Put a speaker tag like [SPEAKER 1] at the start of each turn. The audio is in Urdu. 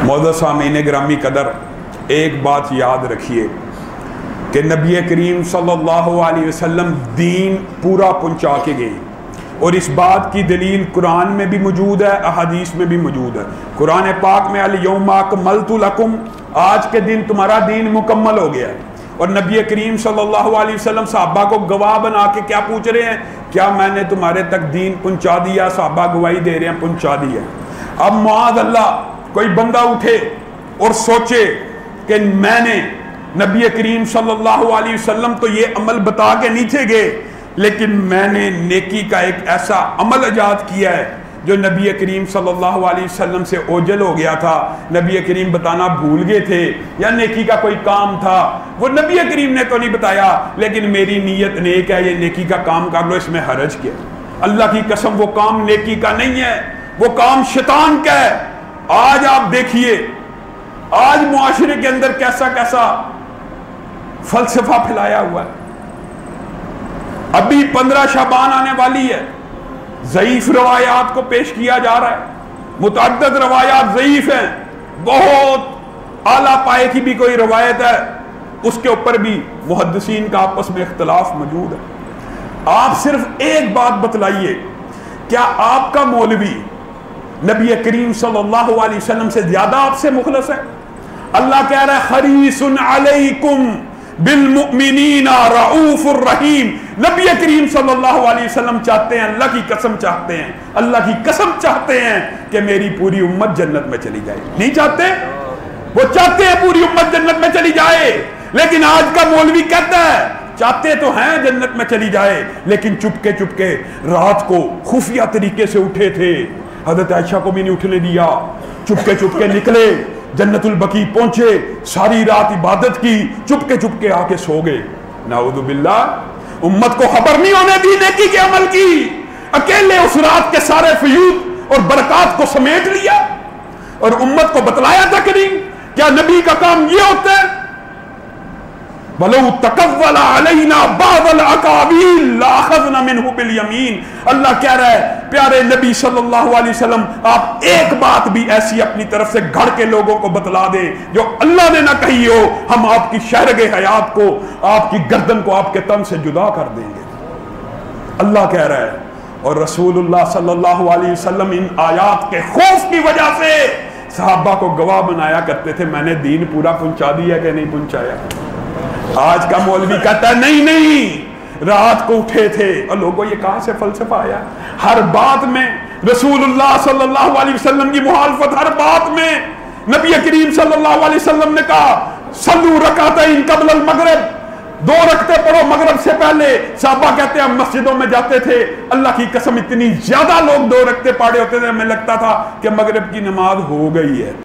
[SPEAKER 1] معزز سامعین گرامی قدر، ایک بات یاد رکھیے کہ نبی کریم صلی اللہ علیہ وسلم دین پورا پہنچا کے گئے، اور اس بات کی دلیل قرآن میں بھی موجود ہے، احادیث میں بھی موجود ہے۔ قرآن پاک میں الیوم اکملت لکم، آج کے دن تمہارا دین مکمل ہو گیا ہے۔ اور نبی کریم صلی اللہ علیہ وسلم صحابہ کو گواہ بنا کے کیا پوچھ رہے ہیں؟ کیا میں نے تمہارے تک دین پہنچا دیا؟ صحابہ گواہی دے رہے ہیں پہنچا دیا۔ اب معاذ اللہ کوئی بندہ اٹھے اور سوچے کہ میں نے نبی کریم صلی اللہ علیہ وسلم تو یہ عمل بتا کے نیچے گئے، لیکن میں نے نیکی کا ایک ایسا عمل ایجاد کیا ہے جو نبی کریم صلی اللہ علیہ وسلم سے اوجل ہو گیا تھا، نبی کریم بتانا بھول گئے تھے، یا نیکی کا کوئی کام تھا وہ نبی کریم نے تو نہیں بتایا، لیکن میری نیت نیک ہے، یہ نیکی کا کام کر لو، اس میں حرج کیا؟ اللہ کی قسم وہ کام نیکی کا نہیں ہے، وہ کام شیطان کا ہے۔ آج آپ دیکھیے آج معاشرے کے اندر کیسا کیسا فلسفہ پھیلایا ہوا ہے۔ ابھی 15 شعبان آنے والی ہے، ضعیف روایات کو پیش کیا جا رہا ہے، متعدد روایات ضعیف ہیں، بہت اعلیٰ پائے کی بھی کوئی روایت ہے، اس کے اوپر بھی محدثین کا آپس میں اختلاف موجود ہے۔ آپ صرف ایک بات بتلائیے، کیا آپ کا مولوی نبی کریم صلی اللہ علیہ وسلم سے زیادہ آپ سے مخلص ہے؟ اللہ کہہ رہا ہے حریص علیکم بالمؤمنین رؤوف الرحیم۔ نبی کریم صلی اللہ علیہ وسلم چاہتے ہیں، اللہ کی قسم چاہتے ہیں، اللہ کی قسم چاہتے ہیں کہ میری پوری امت جنت میں چلی جائے۔ نہیں چاہتے؟ وہ چاہتے ہیں پوری امت جنت میں چلی جائے، لیکن آج کا مولوی کہتا ہے چاہتے تو ہیں جنت میں چلی جائے، لیکن چپکے چپکے رات کو خفیہ طریقے سے اٹھے تھے، حضرت عائشہ کو بھی نہیں اٹھنے دیا، چپکے چپکے نکلے، جنت البقیع پہنچے، ساری رات عبادت کی، چپکے چپکے آ کے سو گئے۔ نعوذ باللہ، امت کو خبر نہیں ہونے دی نیکی کے عمل کی، اکیلے اس رات کے سارے فیوض اور برکات کو سمیٹ لیا، اور امت کو بتلایا تک نہیں۔ کیا نبی کا کام یہ ہوتا ہے؟ وَلَوْ تَقَوَّلَ عَلَيْنَا بَعْضَ الْأَقَاوِيلِ لَأَخَذْنَا مِنْهُ بِالْيَمِينِ۔ اللہ کہہ رہا ہے پیارے نبی صلی اللہ علیہ وسلم، آپ ایک بات بھی ایسی اپنی طرف سے گھڑ کے لوگوں کو بتلا دیں جو اللہ نے نہ کہی ہو، ہم آپ کی شہرگ حیات کو، آپ کی گردن کو آپ کے تن سے جدا کر دیں گے، اللہ کہہ رہا ہے۔ اور رسول اللہ صلی اللہ علیہ وسلم ان آیات کے خوف کی وجہ سے صحابہ کو گواہ بنایا کرتے تھے، میں نے دین پورا پہنچا دیا کہ نہیں پہنچایا۔ آج کا مولوی کہتا ہے نہیں نہیں، رات کو اٹھے تھے، اور لوگوں یہ کہاں سے فلسفہ آیا؟ ہر بات میں رسول اللہ صلی اللہ علیہ وسلم کی مخالفت، ہر بات میں نبی کریم صلی اللہ علیہ وسلم نے کہا صلو رکعتین قبل المغرب، 2 رکعتیں پڑھو مغرب سے پہلے۔ صحابہ کہتے ہیں ہم مسجدوں میں جاتے تھے، اللہ کی قسم اتنی زیادہ لوگ 2 رکعتیں پڑھے ہوتے تھے، ہمیں لگتا تھا کہ مغرب کی نماز ہو گئی ہے۔